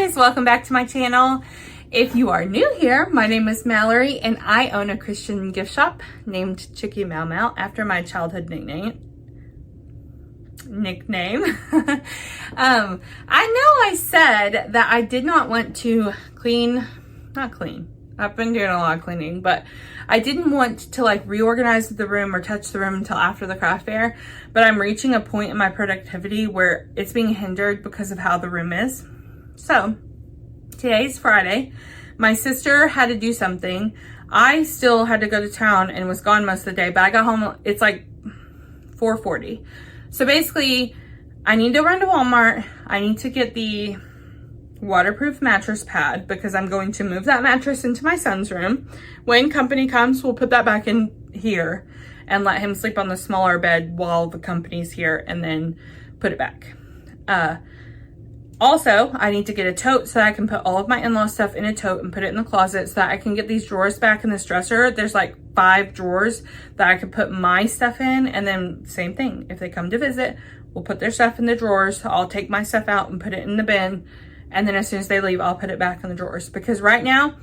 guys, welcome back to my channel. If you are new here, my name is Mallory and I own a Christian gift shop named Chicky Mau Mau after my childhood nickname. I know I said that I did not want to not clean. I've been doing a lot of cleaning, but I didn't want to like reorganize the room or touch the room until after the craft fair. But I'm reaching a point in my productivity where it's being hindered because of how the room is. So today's Friday. My sister had to do something. I still had to go to town and was gone most of the day, but I got home, it's like 4:40. So basically, I need to run to Walmart. I need to get the waterproof mattress pad because I'm going to move that mattress into my son's room. When company comes, we'll put that back in here and let him sleep on the smaller bed while the company's here and then put it back. Also, I need to get a tote so that I can put all of my in-law stuff in a tote and put it in the closet so that I can get these drawers back in this dresser. There's like 5 drawers that I could put my stuff in, and then same thing. If they come to visit, we'll put their stuff in the drawers. I'll take my stuff out and put it in the bin. And then as soon as they leave, I'll put it back in the drawers. Because right now,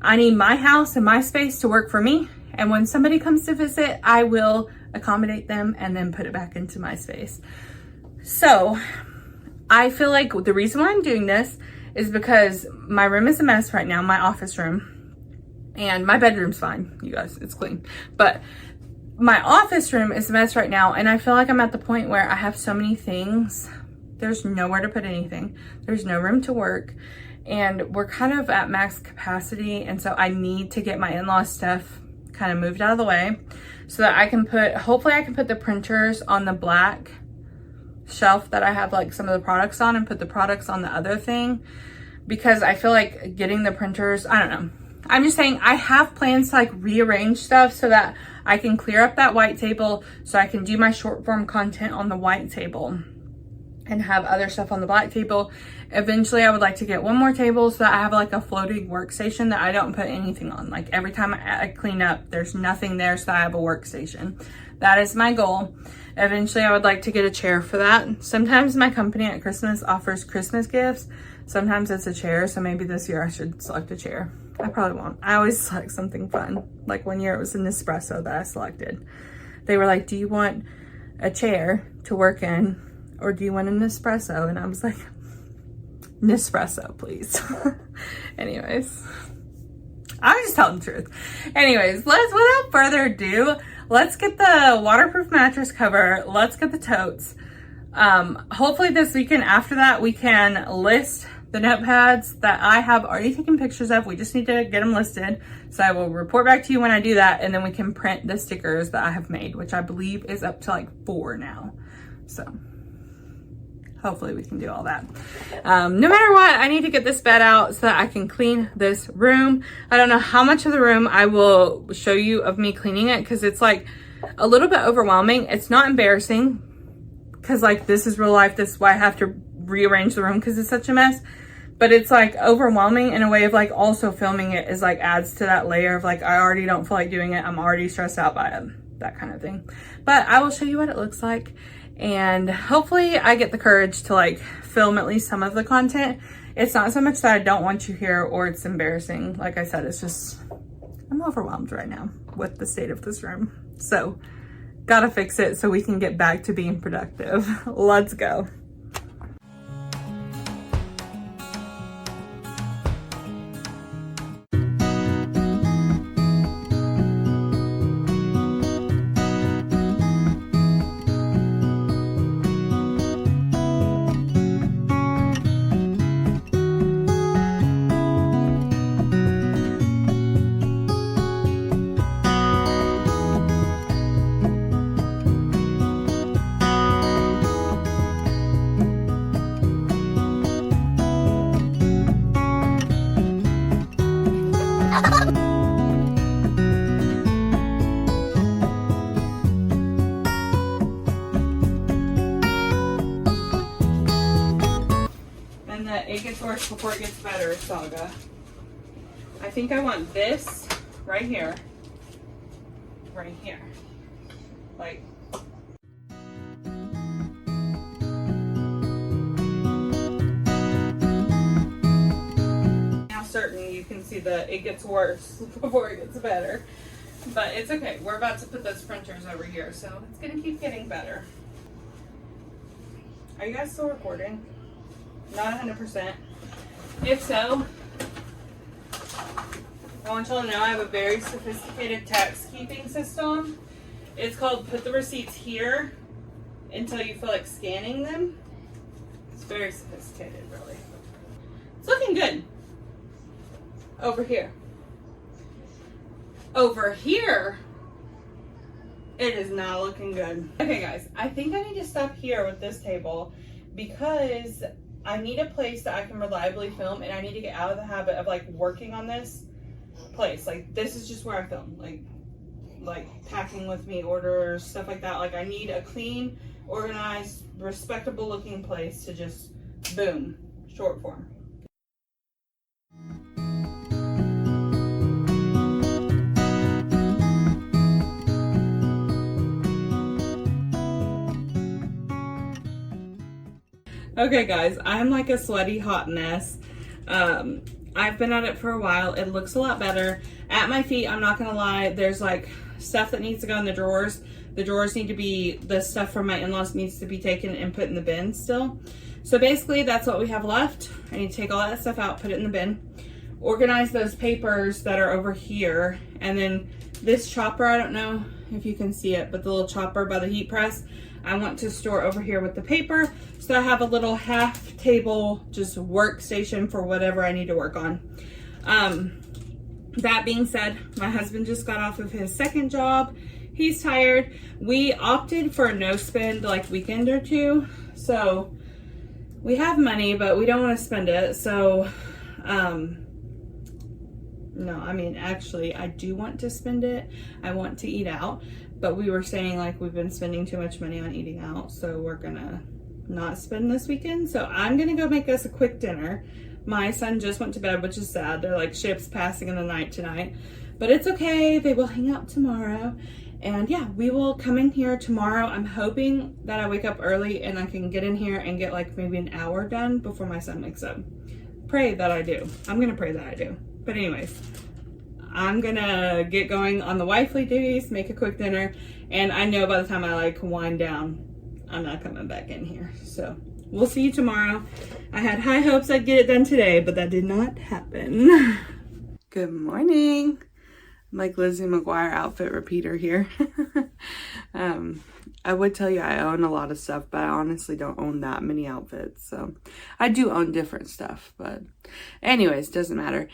I need my house and my space to work for me. And when somebody comes to visit, I will accommodate them and then put it back into my space. So I feel like the reason why I'm doing this is because my room is a mess right now, my office room. And my bedroom's fine, you guys, it's clean. But my office room is a mess right now. And I feel like I'm at the point where I have so many things. There's nowhere to put anything. There's no room to work. And we're kind of at max capacity. And so I need to get my in-law stuff kind of moved out of the way so that I can hopefully I can put the printers on the black shelf that I have like some of the products on and put the products on the other thing, because I feel like getting the printers, I don't know. I'm just saying I have plans to like rearrange stuff so that I can clear up that white table so I can do my short form content on the white table and have other stuff on the black table. Eventually I would like to get one more table so that I have like a floating workstation that I don't put anything on. Like every time I clean up, there's nothing there so that I have a workstation. That is my goal. Eventually I would like to get a chair for that. Sometimes my company at Christmas offers Christmas gifts. Sometimes it's a chair, so maybe this year I should select a chair. I probably won't. I always select something fun. Like one year it was an espresso that I selected. They were like, do you want a chair to work in or do you want an espresso? And I was like, Nespresso, please. Anyways, I'm just telling the truth. Anyways, without further ado, let's get the waterproof mattress cover. Let's get the totes. Hopefully this weekend after that, we can list the notepads that I have already taken pictures of. We just need to get them listed. So I will report back to you when I do that. And then we can print the stickers that I have made, which I believe is up to like 4 now. So hopefully we can do all that. No matter what, I need to get this bed out so that I can clean this room. I don't know how much of the room I will show you of me cleaning it because it's like a little bit overwhelming. It's not embarrassing because like this is real life. This is why I have to rearrange the room because it's such a mess. But it's like overwhelming in a way of like also filming it is like adds to that layer of like I already don't feel like doing it. I'm already stressed out by it. That kind of thing. But I will show you what it looks like. And hopefully I get the courage to like film at least some of the content. It's not so much that I don't want you here or it's embarrassing. Like I said, it's just, I'm overwhelmed right now with the state of this room. So gotta fix it so we can get back to being productive. Let's go. It gets worse before it gets better saga. I think I want this right here. Like certain you can see that it gets worse before it gets better. But it's okay. We're about to put those printers over here, so it's gonna keep getting better. Are you guys still recording? Not 100%. If so, I want y'all to know I have a very sophisticated tax keeping system. It's called put the receipts here until you feel like scanning them. It's very sophisticated, really. It's looking good. Over here. Over here, it is not looking good. Okay guys, I think I need to stop here with this table because I need a place that I can reliably film, and I need to get out of the habit of like working on this place. Like this is just where I film, like packing with me orders, stuff like that. Like I need a clean, organized, respectable looking place to just boom, short form. Okay guys, I'm like a sweaty hot mess. I've been at it for a while. It looks a lot better. At my feet, I'm not gonna lie, there's like stuff that needs to go in the drawers. The drawers need to be, the stuff from my in-laws needs to be taken and put in the bin still. So basically that's what we have left. I need to take all that stuff out, put it in the bin, organize those papers that are over here, and then this chopper, I don't know if you can see it, but the little chopper by the heat press, I want to store over here with the paper, so I have a little half table, just workstation for whatever I need to work on. That being said, my husband just got off of his second job. He's tired. We opted for a no spend like weekend or two, so we have money, but we don't want to spend it. So, no, I mean, actually, I do want to spend it. I want to eat out. But we were saying like we've been spending too much money on eating out, so we're gonna not spend this weekend. So I'm gonna go make us a quick dinner. My son just went to bed, which is sad. They're like ships passing in the night tonight, but it's okay. They will hang out tomorrow. And yeah, we will come in here tomorrow. I'm hoping that I wake up early and I can get in here and get like maybe an hour done before my son wakes up. Pray that I do. I'm gonna pray that I do. But anyways, I'm gonna get going on the wifely duties, make a quick dinner, and I know by the time I like wind down, I'm not coming back in here. So we'll see you tomorrow. I had high hopes I'd get it done today, but that did not happen. Good morning. I'm like Lizzie McGuire outfit repeater here. I would tell you I own a lot of stuff, but I honestly don't own that many outfits. So I do own different stuff, but anyways, doesn't matter.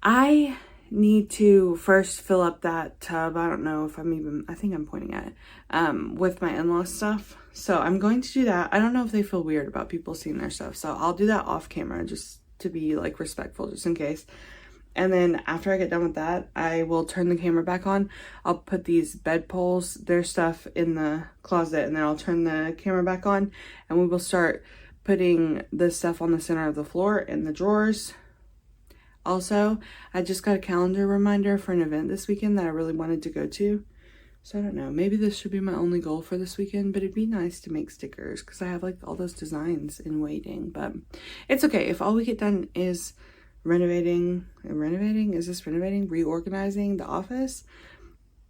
I need to first fill up that tub. I don't know if I think I'm pointing at it, with my in-law stuff. So I'm going to do that. I don't know if they feel weird about people seeing their stuff. So I'll do that off camera just to be like respectful, just in case. And then after I get done with that, I will turn the camera back on. I'll put these bed poles, their stuff in the closet, and then I'll turn the camera back on and we will start putting the stuff on the center of the floor in the drawers. Also, I just got a calendar reminder for an event this weekend that I really wanted to go to. So I don't know, maybe this should be my only goal for this weekend, but it'd be nice to make stickers because I have like all those designs in waiting. But it's okay if all we get done is reorganizing the office.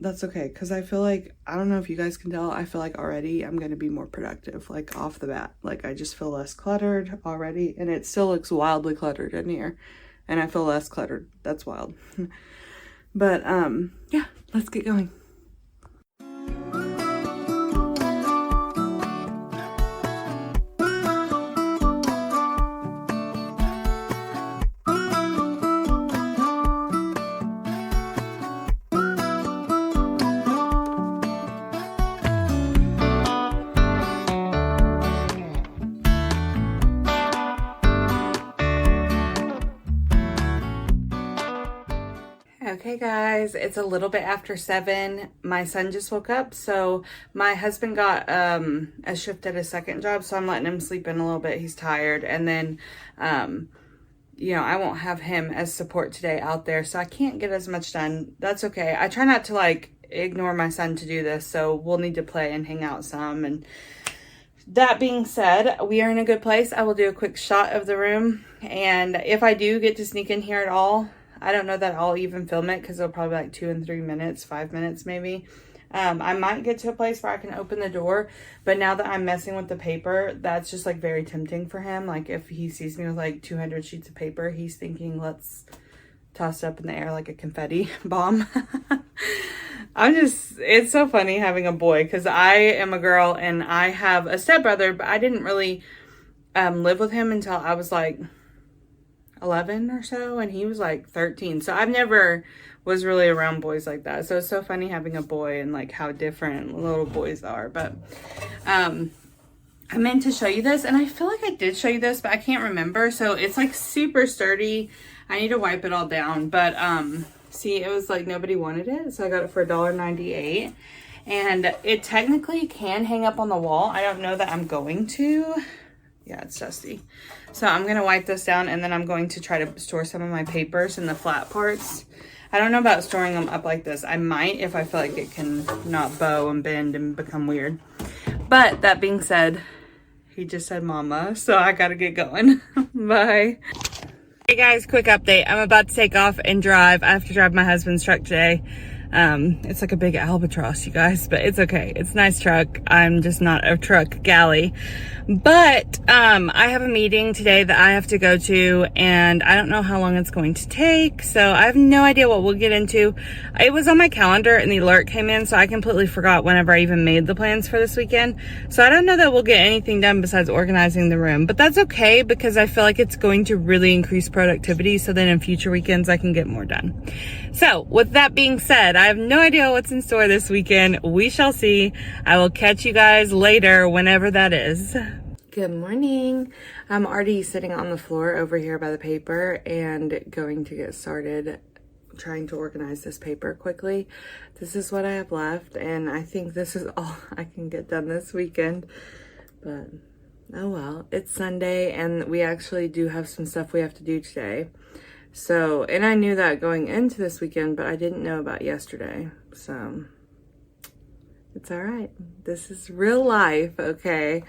That's okay, because I feel like, I don't know if you guys can tell, I feel like already I'm going to be more productive, like off the bat. Like I just feel less cluttered already, and it still looks wildly cluttered in here. And I feel less cluttered. That's wild. But yeah, let's get going. Okay guys, it's a little bit after 7. My son just woke up, so my husband got a shift at his second job, so I'm letting him sleep in a little bit. He's tired, and then you know, I won't have him as support today out there, so I can't get as much done. That's okay. I try not to like ignore my son to do this, so we'll need to play and hang out some. And that being said, we are in a good place. I will do a quick shot of the room And if I do get to sneak in here at all, I don't know that I'll even film it because it'll probably be like 2 and 3 minutes, 5 minutes maybe. I might get to a place where I can open the door, but now that I'm messing with the paper, that's just like very tempting for him. Like if he sees me with like 200 sheets of paper, he's thinking, let's toss it up in the air like a confetti bomb. It's so funny having a boy because I am a girl and I have a stepbrother, but I didn't really live with him until I was like 11 or so, and he was like 13. So I've never was really around boys like that. So it's so funny having a boy and like how different little boys are. But I meant to show you this, and I feel like I did show you this, but I can't remember. So it's like super sturdy. I need to wipe it all down, but see, it was like nobody wanted it, so I got it for $1.98. And it technically can hang up on the wall. I don't know that I'm going to. Yeah, it's dusty. So I'm gonna wipe this down, and then I'm going to try to store some of my papers in the flat parts. I don't know about storing them up like this. I might if I feel like it can not bow and bend and become weird. But that being said, he just said mama, so I gotta get going. Bye. Hey guys, quick update. I'm about to take off and drive. I have to drive my husband's truck today. It's like a big albatross, you guys, but it's okay. It's a nice truck. I'm just not a truck galley. But I have a meeting today that I have to go to, and I don't know how long it's going to take, so I have no idea what we'll get into. It was on my calendar and the alert came in, so I completely forgot whenever I even made the plans for this weekend. So I don't know that we'll get anything done besides organizing the room, but that's okay because I feel like it's going to really increase productivity, so then in future weekends I can get more done. So with that being said, I have no idea what's in store this weekend. We shall see. I will catch you guys later whenever that is. Good morning. I'm already sitting on the floor over here by the paper and going to get started trying to organize this paper quickly. This is what I have left, and I think this is all I can get done this weekend. But oh well, it's Sunday and we actually do have some stuff we have to do today. So, and I knew that going into this weekend, but I didn't know about yesterday. So, it's all right. This is real life, okay?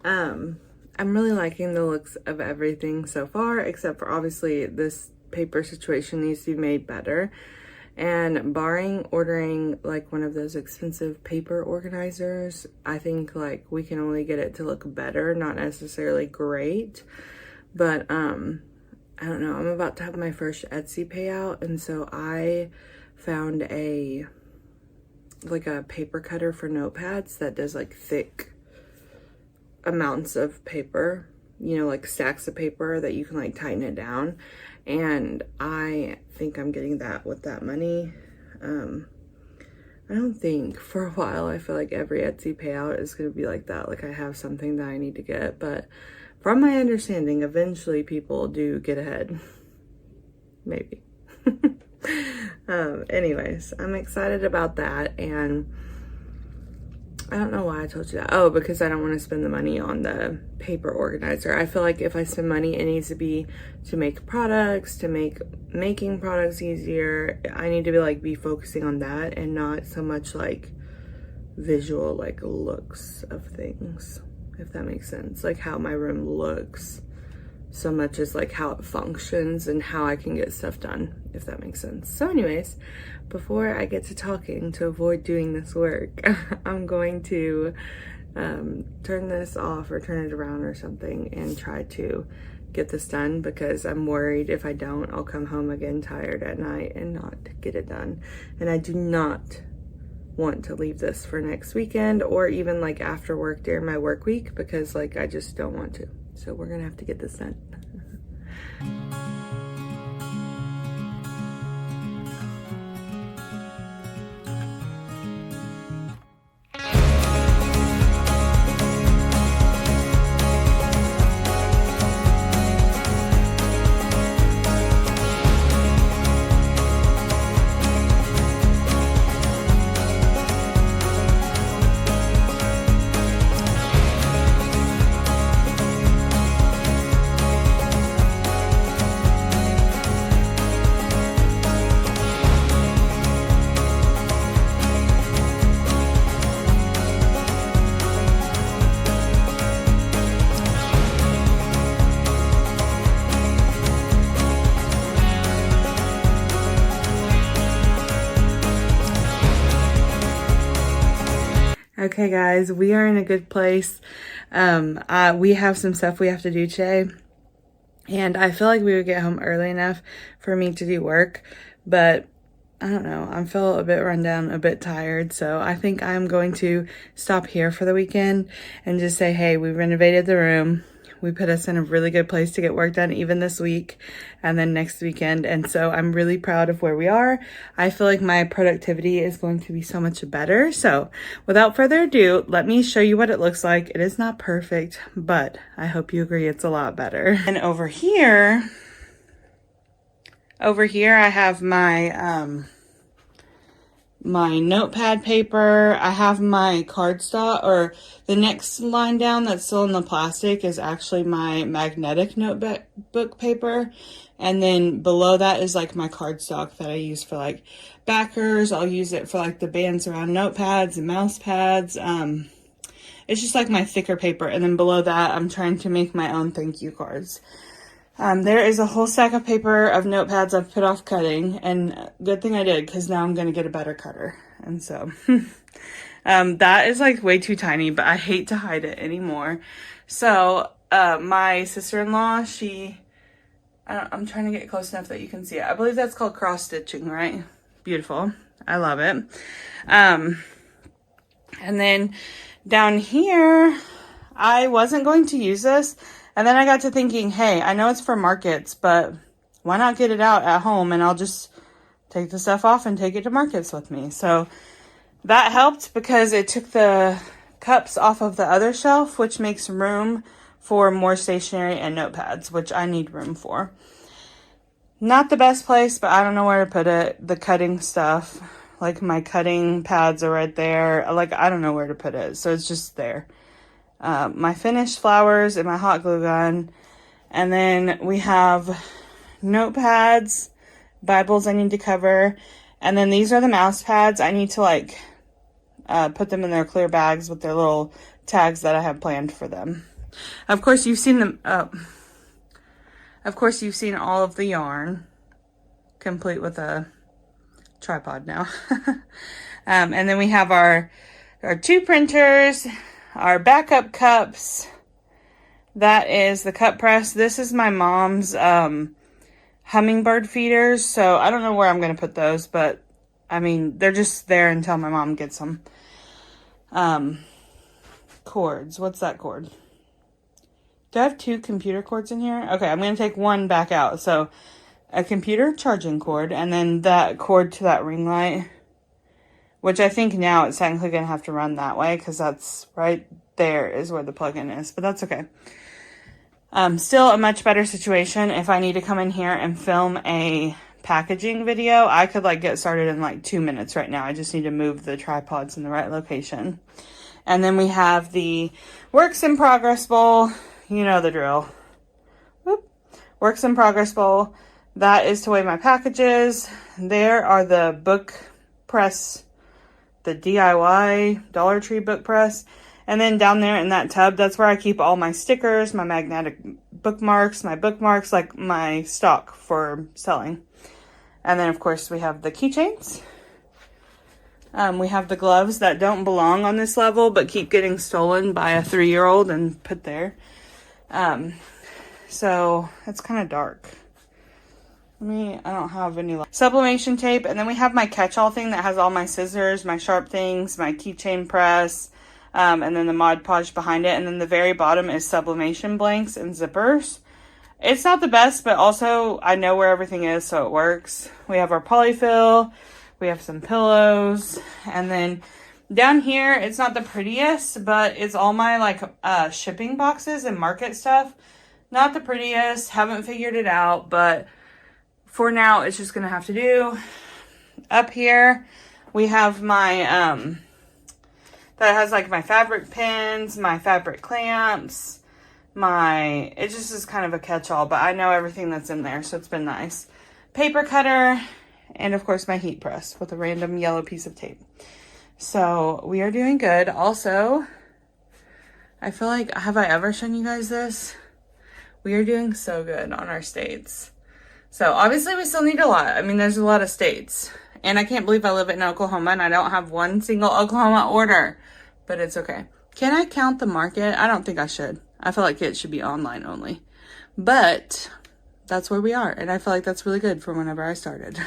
I'm really liking the looks of everything so far, except for obviously this paper situation needs to be made better. And barring ordering like one of those expensive paper organizers, I think like we can only get it to look better, not necessarily great. But, I don't know, I'm about to have my first Etsy payout, and so I found a paper cutter for notepads that does like thick amounts of paper, you know, like stacks of paper that you can like tighten it down, and I think I'm getting that with that money. I don't think for a while, I feel like every Etsy payout is going to be like that, like I have something that I need to get, but from my understanding, eventually people do get ahead. Maybe. Anyways, I'm excited about that, and I don't know why I told you that. Oh, because I don't want to spend the money on the paper organizer. I feel like if I spend money, it needs to be to make products, to make making products easier. I need to be focusing on that and not so much like visual like looks of things, if that makes sense. Like how my room looks so much as like how it functions and how I can get stuff done, if that makes sense. So anyways, before I get to talking, to avoid doing this work, I'm going to turn this off or turn it around or something and try to get this done, because I'm worried if I don't, I'll come home again tired at night and not get it done. And I do not want to leave this for next weekend or even like after work during my work week, because like I just don't want to. So we're gonna have to get this done. Okay guys, we are in a good place. We have some stuff we have to do today, and I feel like we would get home early enough for me to do work, but I don't know, I feel a bit run down, a bit tired, so I think I'm going to stop here for the weekend and just say, hey, we renovated the room. We put us in a really good place to get work done even this week and then next weekend. And so I'm really proud of where we are. I feel like my productivity is going to be so much better. So without further ado, let me show you what it looks like. It is not perfect, but I hope you agree it's a lot better. And over here I have my my notepad paper. I have my cardstock, or the next line down that's still in the plastic is actually my magnetic notebook paper. And then below that is like my cardstock that I use for like backers. I'll use it for like the bands around notepads and mouse pads. It's just like my thicker paper. And then below that, I'm trying to make my own thank you cards. There is a whole stack of paper of notepads I've put off cutting, and good thing I did, because now I'm going to get a better cutter. And so, that is like way too tiny, but I hate to hide it anymore. So, my sister-in-law, I'm trying to get close enough that you can see it. I believe that's called cross stitching, right? Beautiful. I love it. And then down here, I wasn't going to use this. And then I got to thinking, hey, I know it's for markets, but why not get it out at home and I'll just take the stuff off and take it to markets with me. So that helped because it took the cups off of the other shelf, which makes room for more stationery and notepads, which I need room for. Not the best place, but I don't know where to put it. The cutting stuff, like my cutting pads are right there. Like, I don't know where to put it. So it's just there. My finished flowers and my hot glue gun. And then we have notepads, Bibles I need to cover. And then these are the mouse pads. I need to like put them in their clear bags with their little tags that I have planned for them. Of course, you've seen them. Of course, you've seen all of the yarn, complete with a tripod now. And then we have our 2 printers, our backup cups. That is the cup press. This is my mom's hummingbird feeders. So I don't know where I'm going to put those, but I mean, they're just there until my mom gets them. Cords. What's that cord? Do I have 2 computer cords in here? Okay, I'm going to take one back out. So a computer charging cord, and then that cord to that ring light, which I think now it's technically going to have to run that way because that's right there is where the plug-in is, but that's okay. Still a much better situation. If I need to come in here and film a packaging video, I could like get started in like 2 minutes right now. I just need to move the tripods in the right location. And then we have the works in progress bowl. You know the drill. Whoop. Works in progress bowl. That is to weigh my packages. There are the book press, the DIY Dollar Tree book press. And then down there in that tub, that's where I keep all my stickers, my magnetic bookmarks, like my stock for selling. And then, of course, we have the keychains. We have the gloves that don't belong on this level, but keep getting stolen by a 3-year-old and put there. So it's kind of dark. I don't have any sublimation tape. And then we have my catch-all thing that has all my scissors, my sharp things, my keychain press, and then the Mod Podge behind it. And then the very bottom is sublimation blanks and zippers. It's not the best, but also I know where everything is, so it works. We have our polyfill. We have some pillows. And then down here, it's not the prettiest, but it's all my like shipping boxes and market stuff. Not the prettiest. Haven't figured it out, but for now, it's just going to have to do. Up here, we have my, that has like my fabric pins, my fabric clamps, it just is kind of a catch-all, but I know everything that's in there, so it's been nice. Paper cutter, and of course my heat press with a random yellow piece of tape. So we are doing good. Also, I feel like, have I ever shown you guys this? We are doing so good on our states. So obviously we still need a lot. I mean, there's a lot of states. And I can't believe I live in Oklahoma and I don't have one single Oklahoma order. but it's okay. Can I count the market? I don't think I should. I feel like it should be online only, but that's where we are. And I feel like that's really good for whenever I started.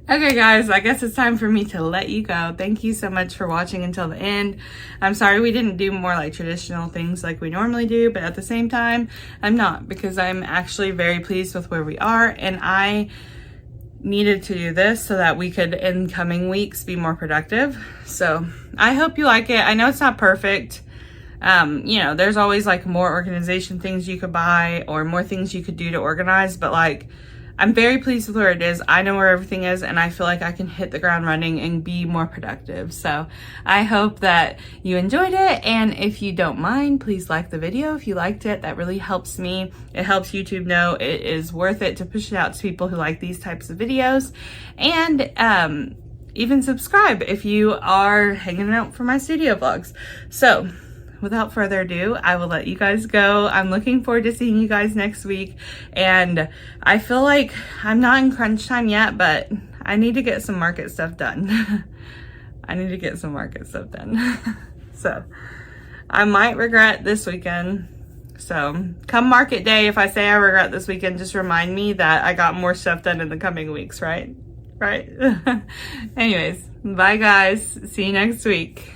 Okay guys, I guess it's time for me to let you go. Thank you so much for watching until the end. I'm sorry we didn't do more like traditional things like we normally do, but at the same time, I'm not, because I'm actually very pleased with where we are, and I needed to do this so that we could in coming weeks be more productive. So I hope you like it. I know it's not perfect. You know, there's always like more organization things you could buy or more things you could do to organize, but like, I'm very pleased with where it is. I know where everything is, and I feel like I can hit the ground running and be more productive. So I hope that you enjoyed it. And if you don't mind, please like the video. If you liked it, that really helps me. It helps YouTube know it is worth it to push it out to people who like these types of videos. And even subscribe if you are hanging out for my studio vlogs. So without further ado, I will let you guys go. I'm looking forward to seeing you guys next week. And I feel like I'm not in crunch time yet, but I need to get some market stuff done. I need to get some market stuff done. So I might regret this weekend. So come market day, if I say I regret this weekend, just remind me that I got more stuff done in the coming weeks, right? Right? Anyways, bye guys. See you next week.